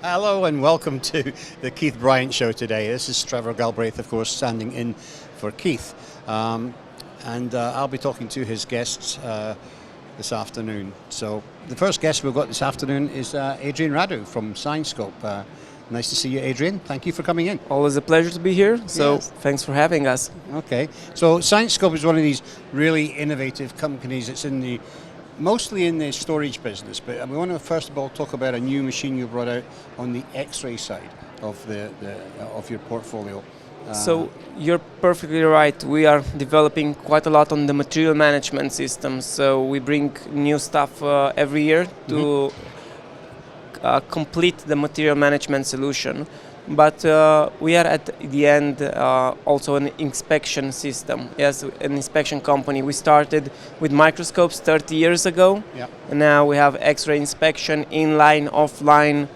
Hello and welcome to the Keith Bryant Show today. This is Trevor Galbraith, of course, standing in for Keith. I'll be talking to his guests this afternoon. So the first guest we've got this afternoon is Adrian Radu from Scienscope. Nice to see you, Adrian. Thank you for coming in. Always a pleasure to be here, so yes. Thanks for having us. Okay, so Scienscope is one of these really innovative companies. It's mostly in the storage business, but we want to first of all talk about a new machine you brought out on the X-ray side of of your portfolio. So you're perfectly right. We are developing quite a lot on the material management system. So we bring new stuff every year to complete the material management solution. But we are at the end also an inspection system. Yes, an inspection company. We started with microscopes 30 years ago. Yeah. And now we have X-ray inspection, inline, offline.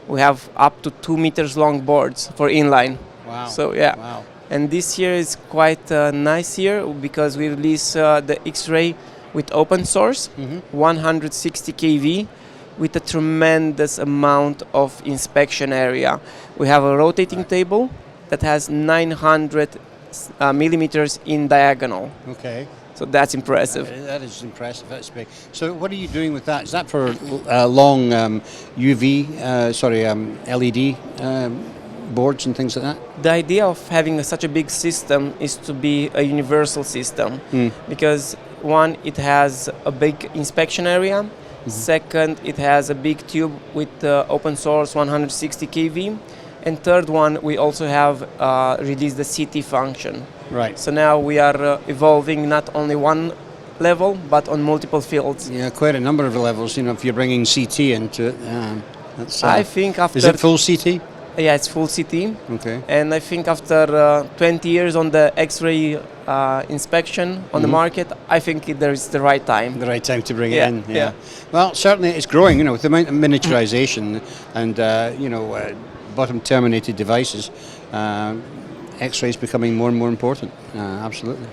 We have up to 2 meters long boards for inline. Wow. So yeah. Wow. And this year is quite a nice year because we release the X-ray with open source, 160 kV. With a tremendous amount of inspection area. We have a rotating table that has 900 millimeters in diagonal. Okay. So that's impressive. That is impressive. That's big. So what are you doing with that? Is that for long LED boards and things like that? The idea of having such a big system is to be a universal system because one, it has a big inspection area. Second, it has a big tube with open source 160 kV. And third one, we also have released the CT function. Right. So now we are evolving not only one level, but on multiple fields. Yeah, quite a number of levels. You know, if you're bringing CT into it, that's. I think after. Is it full CT? Yeah, it's full CT. Okay. And I think after 20 years on the X-ray inspection on the market, I think there's the right time. The right time to bring it Yeah, in. yeah. Well, certainly it's growing. You know, with the amount of miniaturization and bottom terminated devices, X-ray is becoming more and more important. Absolutely.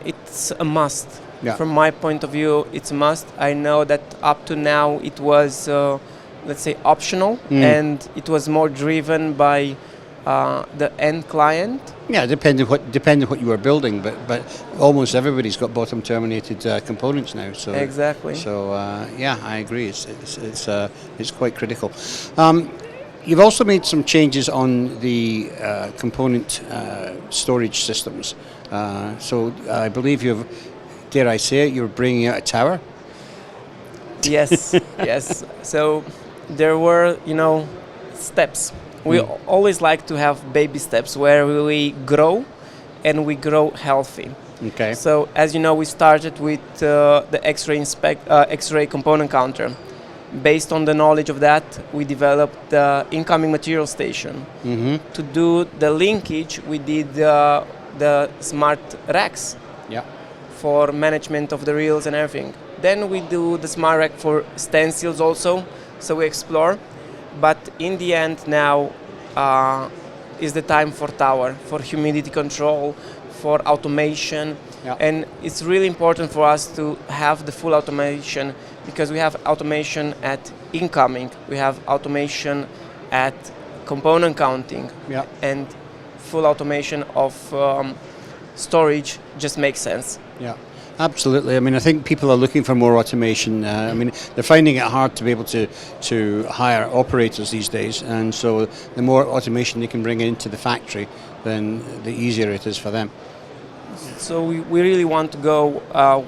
It's a must. Yeah. From my point of view, it's a must. I know that up to now it was, let's say, optional, and it was more driven by the end client. Yeah, depending what you were building, but almost everybody's got bottom terminated components now. So Exactly. So yeah, I agree. It's quite critical. You've also made some changes on the component storage systems. So I believe dare I say it, you're bringing out a tower. Yes, yes. So there were, steps. We always like to have baby steps where we grow and we grow healthy. Okay. So as you know, we started with the X-ray component counter. Based on the knowledge of that, we developed the incoming material station. To do the linkage, we did the smart racks for management of the reels and everything. Then we do the smart rack for stencils also, so we explore. But in the end now is the time for tower, for humidity control, for automation. And it's really important for us to have the full automation because we have automation at incoming, we have automation at component counting, and full automation of storage just makes sense. Yeah. Absolutely. I mean, I think people are looking for more automation. I mean, they're finding it hard to be able to hire operators these days, and so the more automation they can bring into the factory, then the easier it is for them. So we really want to go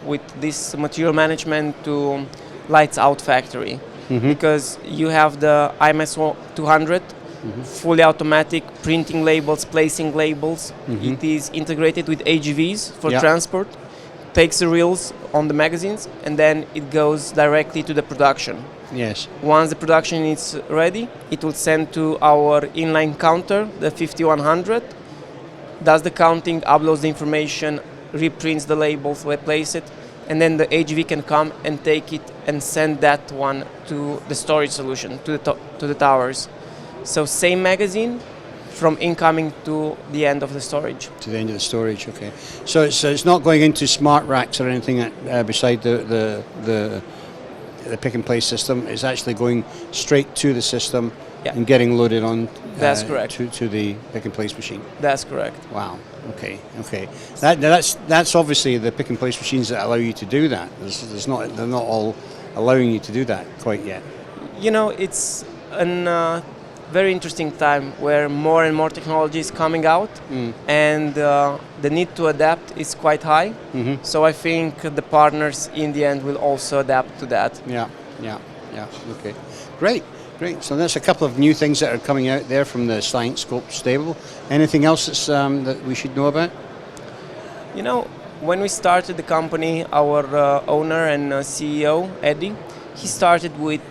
with this material management to lights out factory because you have the IMS 200, fully automatic printing labels, placing labels. It is integrated with AGVs for transport. Takes the reels on the magazines and then it goes directly to the production. Yes. Once the production is ready, it will send to our inline counter, the 5100, does the counting, uploads the information, reprints the labels, replace it, and then the AGV can come and take it and send that one to the storage solution, to the towers. So same magazine, from incoming to the end of the storage. To the end of the storage, okay. So it's not going into smart racks or anything beside the pick and place system. It's actually going straight to the system Yeah. and getting loaded on That's correct. to the pick and place machine. That's correct. Wow. Okay. That's obviously the pick and place machines that allow you to do that. They're not all allowing you to do that quite yet. You know, it's a very interesting time where more and more technology is coming out, and the need to adapt is quite high. So I think the partners in the end will also adapt to that. Yeah. Okay. Great. So that's a couple of new things that are coming out there from the Scienscope stable. Anything else that we should know about? You know, when we started the company, our owner and CEO, Eddie, he started with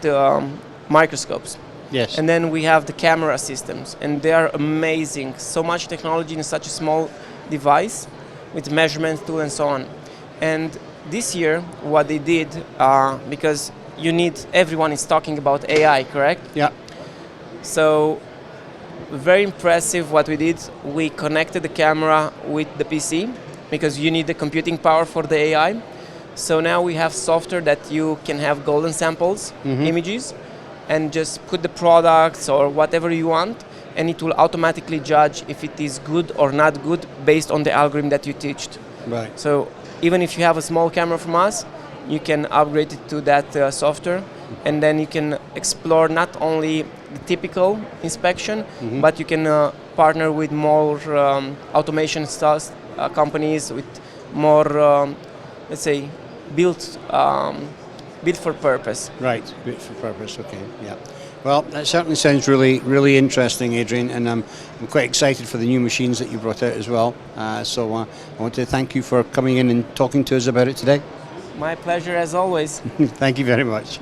microscopes. Yes. And then we have the camera systems, and they are amazing. So much technology in such a small device with measurement tool and so on. And this year, what they did, because everyone is talking about AI, correct? Yeah. So very impressive what we did. We connected the camera with the PC because you need the computing power for the AI. So now we have software that you can have golden samples, images, and just put the products or whatever you want, and it will automatically judge if it is good or not good based on the algorithm that you teached. Right. So even if you have a small camera from us, you can upgrade it to that software, and then you can explore not only the typical inspection, but you can partner with more automation companies with more, let's say, built for purpose. Right, built for purpose. Okay, yeah. Well, that certainly sounds really interesting, Adrian, and I'm quite excited for the new machines that you brought out as well. So I want to thank you for coming in and talking to us about it today. My pleasure as always. Thank you very much.